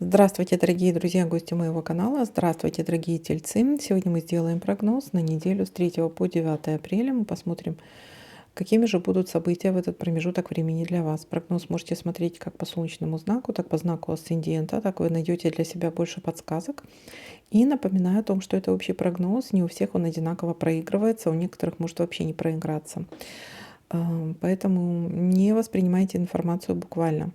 Здравствуйте, дорогие друзья, гости моего канала. Здравствуйте, дорогие тельцы. Сегодня мы сделаем прогноз на неделю с 3 по 9 апреля. Мы посмотрим, какими же будут события в этот промежуток времени для вас. Прогноз можете смотреть как по солнечному знаку, так по знаку асцендента. Так вы найдете для себя больше подсказок. И напоминаю о том, что это общий прогноз. Не у всех он одинаково проигрывается, у некоторых может вообще не проиграться. Поэтому не воспринимайте информацию буквально.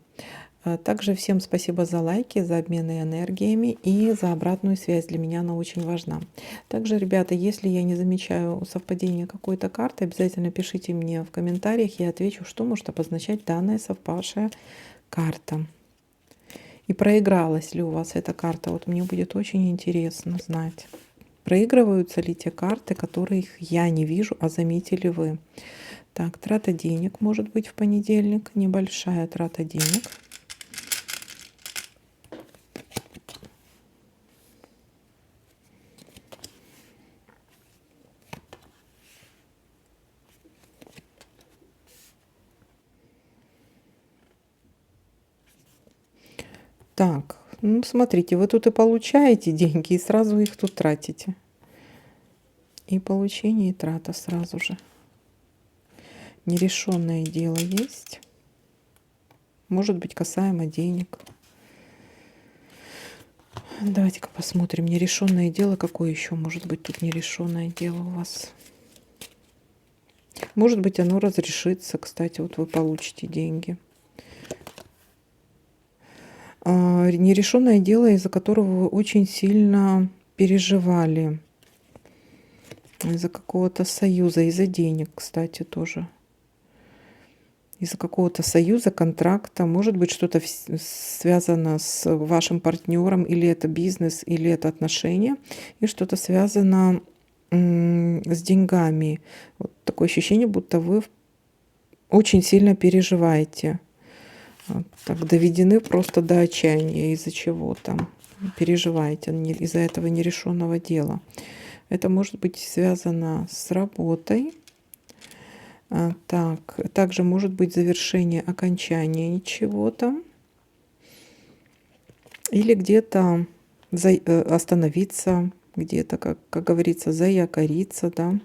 Также всем спасибо за лайки, за обмены энергиями и за обратную связь. Для меня она очень важна. Также, ребята, если я не замечаю совпадения какой-то карты, обязательно пишите мне в комментариях, я отвечу, что может обозначать данная совпавшая карта. И проигралась ли у вас эта карта? Вот мне будет очень интересно знать. Проигрываются ли те карты, которых я не вижу, а заметили вы? Так, трата денег может быть в понедельник, небольшая трата денег. Так, ну смотрите, вы тут и получаете деньги, и сразу их тут тратите. И получение, и трата сразу же. Нерешенное дело есть. Может быть, касаемо денег. Давайте-ка посмотрим. Нерешенное дело. Какое еще может быть тут нерешенное дело у вас? Может быть, оно разрешится. Кстати, вот вы получите деньги. Нерешенное дело, из-за которого вы очень сильно переживали. Из-за какого-то союза, из-за денег, кстати, тоже. Из-за какого-то союза, контракта. Может быть, что-то связано с вашим партнером, или это бизнес, или это отношения, и что-то связано с деньгами. Вот такое ощущение, будто вы очень сильно переживаете. Вот так доведены просто до отчаяния из-за чего-то. Переживаете из-за этого нерешенного дела. Это может быть связано с работой. Так, также может быть завершение, окончание чего-то. Или где-то остановиться, где-то, как говорится, заякориться, да.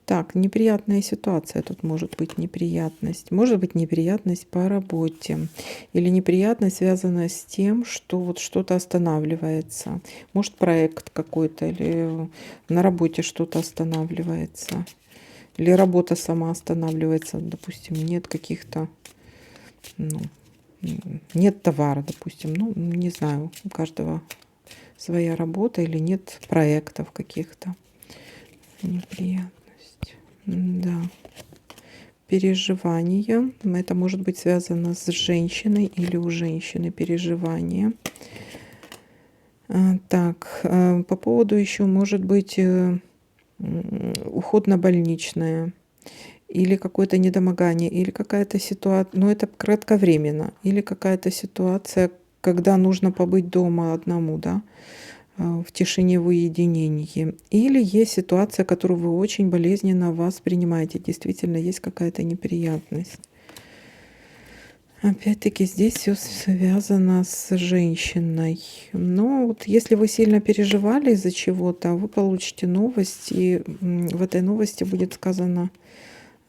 Так, неприятная ситуация тут может быть, неприятность. Может быть неприятность по работе. Или неприятность связана с тем, что вот что-то останавливается. Может проект какой-то, или на работе что-то останавливается. Или работа сама останавливается, допустим, нет каких-то, ну, нет товара, допустим, ну, не знаю, у каждого своя работа, или нет проектов каких-то. Неприятность, да. Переживания, это может быть связано с женщиной или у женщины переживания. Так, по поводу еще может быть уход на больничное, или какое-то недомогание, или какая-то ситуация, но это кратковременно, или какая-то ситуация, когда нужно побыть дома одному, да, в тишине, в уединении. Или есть ситуация, которую вы очень болезненно воспринимаете, действительно есть какая-то неприятность. Опять-таки здесь все связано с женщиной. Но вот если вы сильно переживали из-за чего-то, вы получите новость, и в этой новости будет сказано,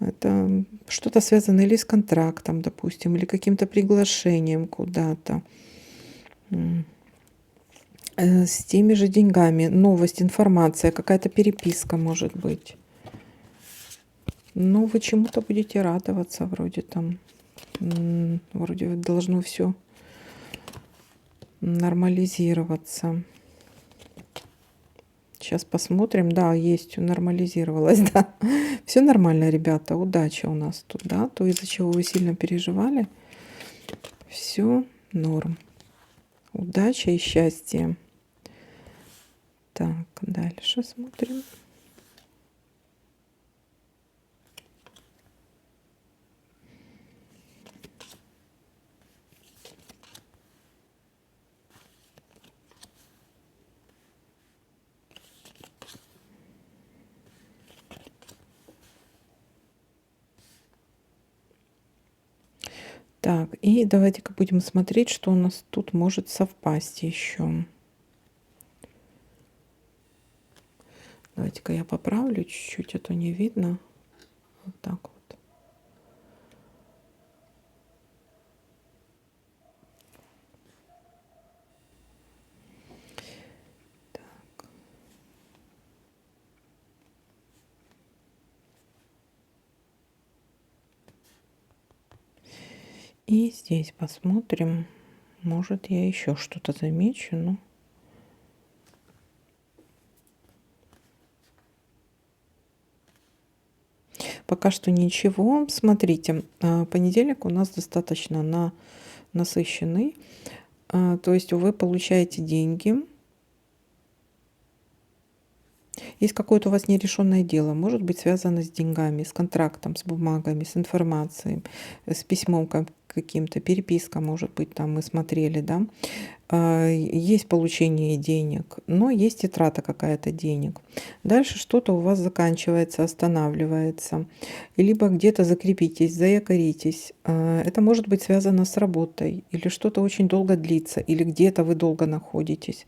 это что-то связано или с контрактом, допустим, или каким-то приглашением куда-то, с теми же деньгами. Новость, информация, какая-то переписка может быть. Ну, вы чему-то будете радоваться, вроде там, вроде должно все нормализироваться. Сейчас посмотрим. Да, есть, нормализировалось, да. Все нормально, ребята. Удача у нас тут, да. То, из-за чего вы сильно переживали, все норм. Удача и счастье. Так, дальше смотрим. Так, и давайте-ка будем смотреть, что у нас тут может совпасть еще. Давайте-ка я поправлю чуть-чуть, а то не видно. Вот так вот. Так. И здесь посмотрим. Может, я еще что-то замечу, но... Пока что ничего. Смотрите, понедельник у нас достаточно насыщенный. То есть вы получаете деньги. Есть какое-то у вас нерешенное дело, может быть связано с деньгами, с контрактом, с бумагами, с информацией, с письмом каким-то, переписка, может быть, там мы смотрели, да. Есть получение денег, но есть и трата какая-то денег. Дальше что-то у вас заканчивается, останавливается, либо где-то закрепитесь, заякоритесь. Это может быть связано с работой, или что-то очень долго длится, или где-то вы долго находитесь.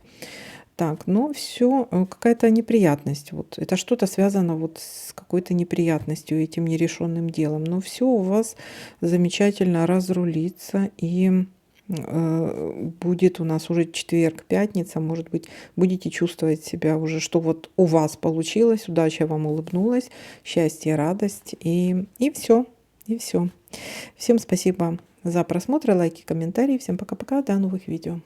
Так, но все какая-то неприятность. Вот это что-то связано вот с какой-то неприятностью, этим нерешенным делом. Но все у вас замечательно разрулится, и будет у нас уже четверг, пятница, может быть, будете чувствовать себя уже, что вот у вас получилось, удача вам улыбнулась, счастье, радость, и все, и все. Всем спасибо за просмотр, лайки, комментарии. Всем пока-пока, до новых видео.